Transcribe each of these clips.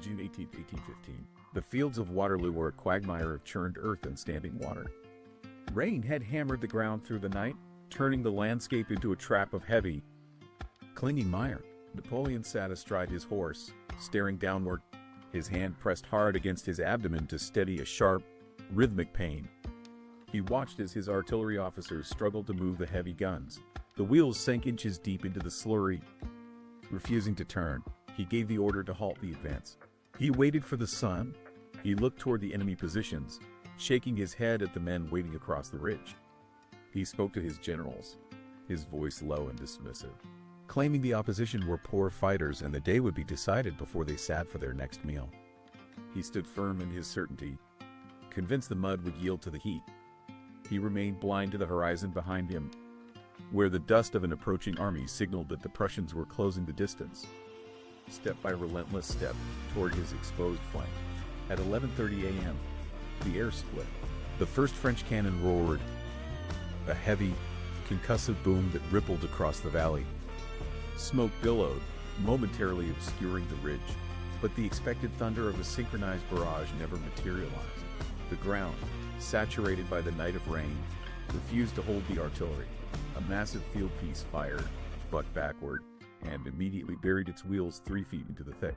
June 18, 1815. The fields of Waterloo were a quagmire of churned earth and standing water. Rain had hammered the ground through the night, turning the landscape into a trap of heavy, clinging mire. Napoleon sat astride his horse, staring downward, his hand pressed hard against his abdomen to steady a sharp, rhythmic pain. He watched as his artillery officers struggled to move the heavy guns. The wheels sank inches deep into the slurry. Refusing to turn, he gave the order to halt the advance. He waited for the sun. He looked toward the enemy positions, shaking his head at the men waiting across the ridge. He spoke to his generals, his voice low and dismissive, claiming the opposition were poor fighters and the day would be decided before they sat for their next meal. He stood firm in his certainty, convinced the mud would yield to the heat. He remained blind to the horizon behind him, where the dust of an approaching army signaled that the Prussians were closing the distance, step by relentless step, toward his exposed flank. At 11:30 a.m., the air split. The first French cannon roared, a heavy, concussive boom that rippled across the valley. Smoke billowed, momentarily obscuring the ridge, but the expected thunder of a synchronized barrage never materialized. The ground, saturated by the night of rain, refused to hold the artillery. A massive field piece fired, bucked backward, and immediately buried its wheels 3 feet into the thick,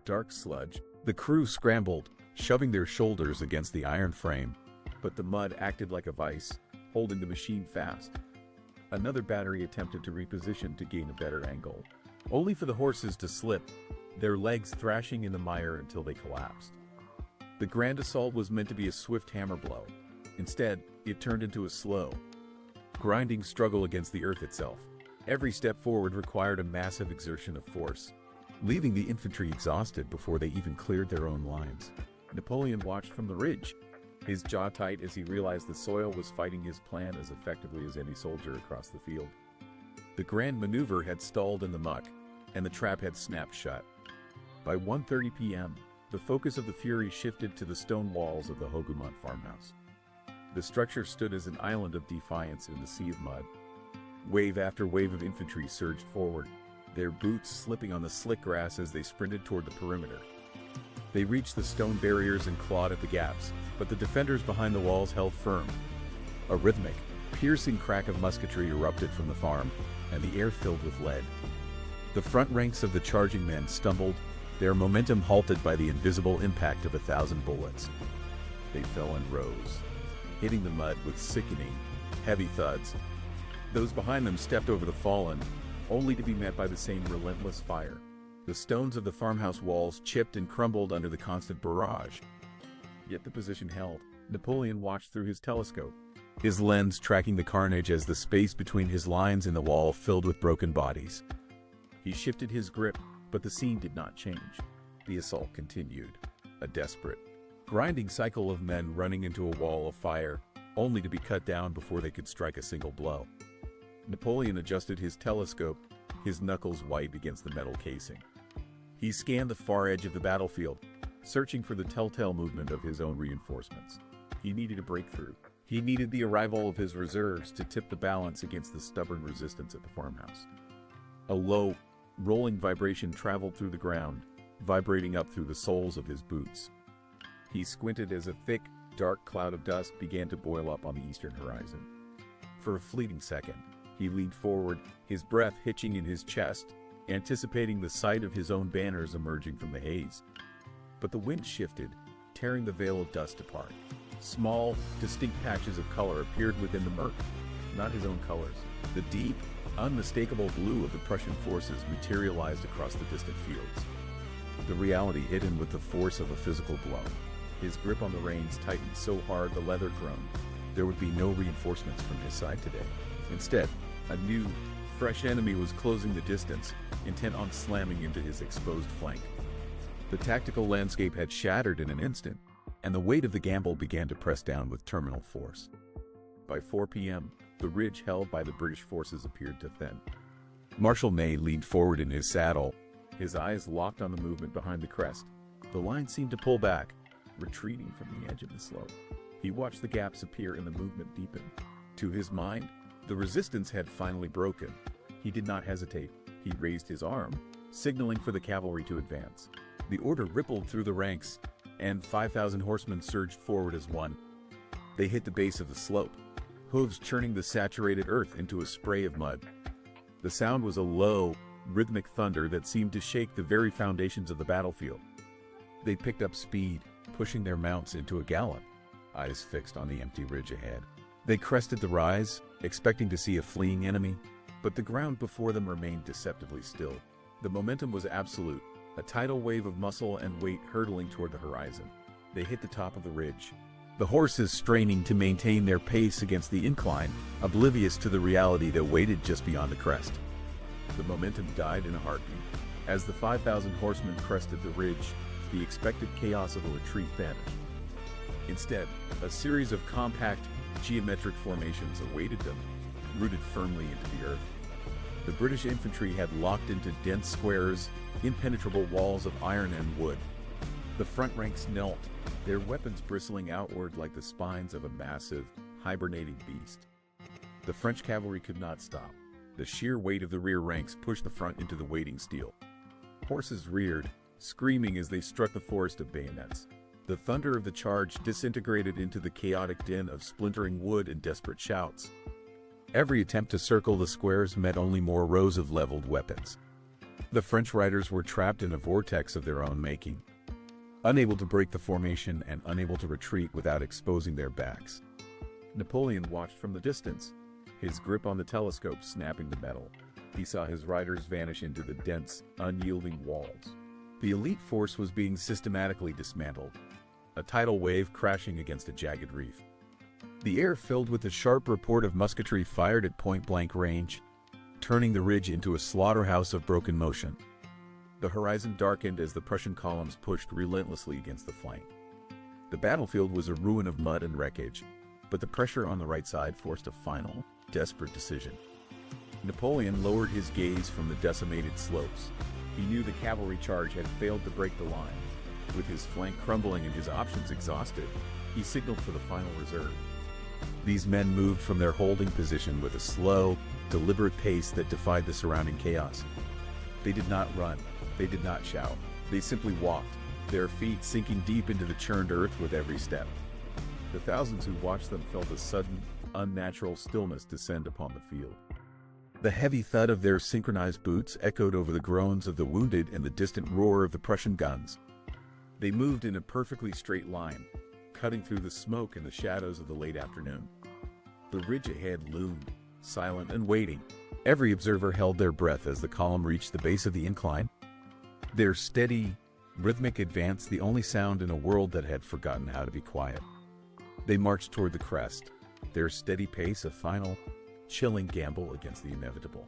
dark sludge. The crew scrambled, shoving their shoulders against the iron frame, but the mud acted like a vice, holding the machine fast. Another battery attempted to reposition to gain a better angle, only for the horses to slip, their legs thrashing in the mire until they collapsed. The grand assault was meant to be a swift hammer blow. Instead, it turned into a slow, grinding struggle against the earth itself. Every step forward required a massive exertion of force, leaving the infantry exhausted before they even cleared their own lines. Napoleon watched from the ridge, his jaw tight as he realized the soil was fighting his plan as effectively as any soldier across the field. The grand maneuver had stalled in the muck, and the trap had snapped shut. By 1:30 p.m., the focus of the fury shifted to the stone walls of the Hougoumont farmhouse. The structure stood as an island of defiance in the sea of mud. Wave after wave of infantry surged forward, their boots slipping on the slick grass as they sprinted toward the perimeter. They reached the stone barriers and clawed at the gaps, but the defenders behind the walls held firm. A rhythmic, piercing crack of musketry erupted from the farm, and the air filled with lead. The front ranks of the charging men stumbled, their momentum halted by the invisible impact of 1,000 bullets. They fell and rose, hitting the mud with sickening, heavy thuds. Those behind them stepped over the fallen, only to be met by the same relentless fire. The stones of the farmhouse walls chipped and crumbled under the constant barrage. Yet the position held. Napoleon watched through his telescope, his lens tracking the carnage as the space between his lines in the wall filled with broken bodies. He shifted his grip, but the scene did not change. The assault continued, a desperate, grinding cycle of men running into a wall of fire, only to be cut down before they could strike a single blow. Napoleon adjusted his telescope, his knuckles white against the metal casing. He scanned the far edge of the battlefield, searching for the telltale movement of his own reinforcements. He needed a breakthrough. He needed the arrival of his reserves to tip the balance against the stubborn resistance at the farmhouse. A low, rolling vibration traveled through the ground, vibrating up through the soles of his boots. He squinted as a thick, dark cloud of dust began to boil up on the eastern horizon. For a fleeting second, he leaned forward, his breath hitching in his chest, anticipating the sight of his own banners emerging from the haze. But the wind shifted, tearing the veil of dust apart. Small, distinct patches of color appeared within the murk, not his own colors. The deep, unmistakable blue of the Prussian forces materialized across the distant fields. The reality hit him with the force of a physical blow. His grip on the reins tightened so hard the leather groaned. There would be no reinforcements from his side today. Instead, a new, fresh enemy was closing the distance, intent on slamming into his exposed flank. The tactical landscape had shattered in an instant, and the weight of the gamble began to press down with terminal force. By 4 p.m., the ridge held by the British forces appeared to thin. Marshal Ney leaned forward in his saddle, his eyes locked on the movement behind the crest. The line seemed to pull back, retreating from the edge of the slope. He watched the gaps appear and the movement deepen. To his mind, the resistance had finally broken. He did not hesitate. He raised his arm, signaling for the cavalry to advance. The order rippled through the ranks, and 5,000 horsemen surged forward as one. They hit the base of the slope, hooves churning the saturated earth into a spray of mud. The sound was a low, rhythmic thunder that seemed to shake the very foundations of the battlefield. They picked up speed, pushing their mounts into a gallop, eyes fixed on the empty ridge ahead. They crested the rise, expecting to see a fleeing enemy, but the ground before them remained deceptively still. The momentum was absolute, a tidal wave of muscle and weight hurtling toward the horizon. They hit the top of the ridge, the horses straining to maintain their pace against the incline, oblivious to the reality that waited just beyond the crest. The momentum died in a heartbeat. As the 5,000 horsemen crested the ridge, the expected chaos of a retreat vanished. Instead, a series of compact, geometric formations awaited them, rooted firmly into the earth. The British infantry had locked into dense squares, impenetrable walls of iron and wood. The front ranks knelt, their weapons bristling outward like the spines of a massive, hibernating beast. The French cavalry could not stop. The sheer weight of the rear ranks pushed the front into the waiting steel. Horses reared, screaming as they struck the forest of bayonets. The thunder of the charge disintegrated into the chaotic din of splintering wood and desperate shouts. Every attempt to circle the squares met only more rows of leveled weapons. The French riders were trapped in a vortex of their own making, unable to break the formation and unable to retreat without exposing their backs. Napoleon watched from the distance, his grip on the telescope snapping the metal. He saw his riders vanish into the dense, unyielding walls. The elite force was being systematically dismantled, a tidal wave crashing against a jagged reef. The air filled with the sharp report of musketry fired at point-blank range, turning the ridge into a slaughterhouse of broken motion. The horizon darkened as the Prussian columns pushed relentlessly against the flank. The battlefield was a ruin of mud and wreckage, but the pressure on the right side forced a final, desperate decision. Napoleon lowered his gaze from the decimated slopes. He knew the cavalry charge had failed to break the line. With his flank crumbling and his options exhausted, he signaled for the final reserve. These men moved from their holding position with a slow, deliberate pace that defied the surrounding chaos. They did not run, they did not shout, they simply walked, their feet sinking deep into the churned earth with every step. The thousands who watched them felt a sudden, unnatural stillness descend upon the field. The heavy thud of their synchronized boots echoed over the groans of the wounded and the distant roar of the Prussian guns. They moved in a perfectly straight line, cutting through the smoke and the shadows of the late afternoon. The ridge ahead loomed, silent and waiting. Every observer held their breath as the column reached the base of the incline. Their steady, rhythmic advance, the only sound in a world that had forgotten how to be quiet. They marched toward the crest, their steady pace a final, chilling gamble against the inevitable.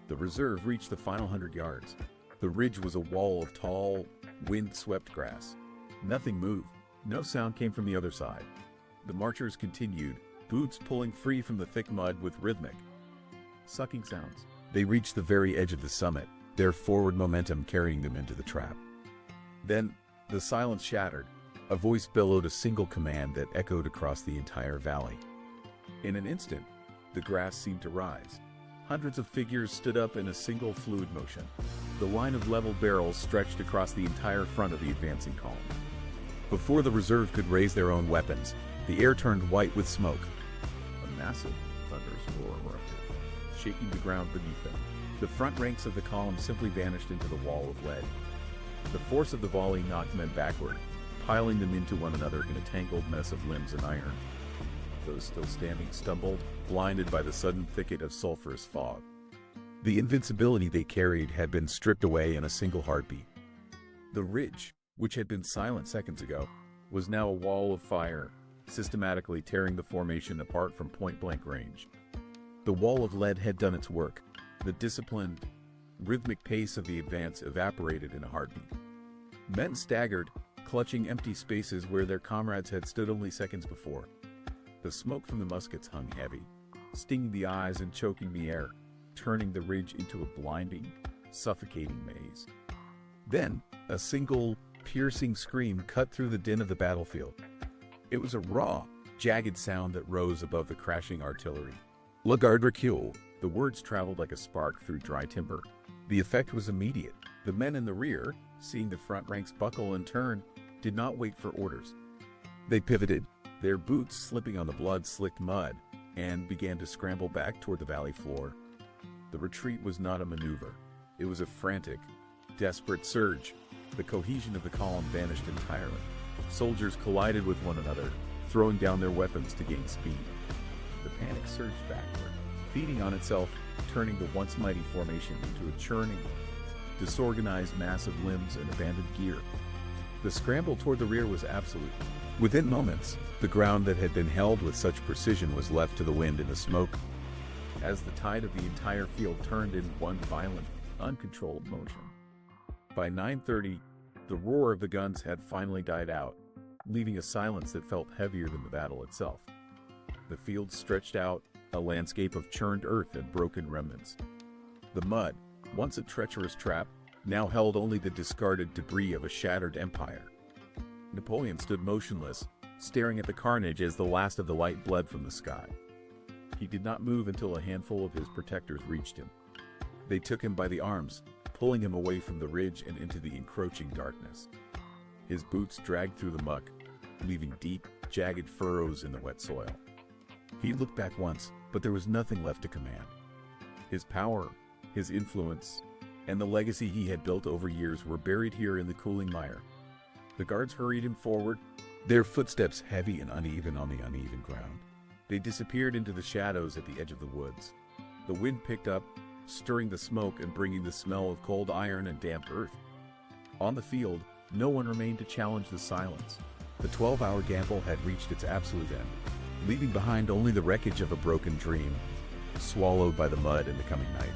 The reserve reached the final 100 yards. The ridge was a wall of tall, wind-swept grass. Nothing moved. No sound came from the other side. The marchers continued, boots pulling free from the thick mud with rhythmic, sucking sounds. They reached the very edge of the summit, their forward momentum carrying them into the trap. Then, the silence shattered. A voice bellowed a single command that echoed across the entire valley. In an instant, the grass seemed to rise. Hundreds of figures stood up in a single fluid motion. The line of leveled barrels stretched across the entire front of the advancing column. Before the reserve could raise their own weapons, the air turned white with smoke. A massive, thunderous roar erupted, shaking the ground beneath them. The front ranks of the column simply vanished into the wall of lead. The force of the volley knocked men backward, piling them into one another in a tangled mess of limbs and iron. Those still standing stumbled, blinded by the sudden thicket of sulphurous fog. The invincibility they carried had been stripped away in a single heartbeat. The ridge, which had been silent seconds ago, was now a wall of fire, systematically tearing the formation apart from point-blank range. The wall of lead had done its work. The disciplined, rhythmic pace of the advance evaporated in a heartbeat. Men staggered, clutching empty spaces where their comrades had stood only seconds before. The smoke from the muskets hung heavy, stinging the eyes and choking the air, turning the ridge into a blinding, suffocating maze. Then, a single, piercing scream cut through the din of the battlefield. It was a raw, jagged sound that rose above the crashing artillery. "La garde recule." The words traveled like a spark through dry timber. The effect was immediate. The men in the rear, seeing the front ranks buckle and turn, did not wait for orders. They pivoted, their boots slipping on the blood-slicked mud, and began to scramble back toward the valley floor. The retreat was not a maneuver. It was a frantic, desperate surge. The cohesion of the column vanished entirely. Soldiers collided with one another, throwing down their weapons to gain speed. The panic surged backward, feeding on itself, turning the once mighty formation into a churning, disorganized mass of limbs and abandoned gear. The scramble toward the rear was absolute. Within moments, the ground that had been held with such precision was left to the wind and the smoke, as the tide of the entire field turned in one violent, uncontrolled motion. By 9:30, the roar of the guns had finally died out, leaving a silence that felt heavier than the battle itself. The field stretched out, a landscape of churned earth and broken remnants. The mud, once a treacherous trap, now held only the discarded debris of a shattered empire. Napoleon stood motionless, staring at the carnage as the last of the light bled from the sky. He did not move until a handful of his protectors reached him. They took him by the arms, pulling him away from the ridge and into the encroaching darkness. His boots dragged through the muck, leaving deep, jagged furrows in the wet soil. He looked back once, but there was nothing left to command. His power, his influence, and the legacy he had built over years were buried here in the cooling mire. The guards hurried him forward, their footsteps heavy and uneven on the uneven ground. They disappeared into the shadows at the edge of the woods. The wind picked up, stirring the smoke and bringing the smell of cold iron and damp earth. On the field, no one remained to challenge the silence. The 12-hour gamble had reached its absolute end, leaving behind only the wreckage of a broken dream, swallowed by the mud in the coming night.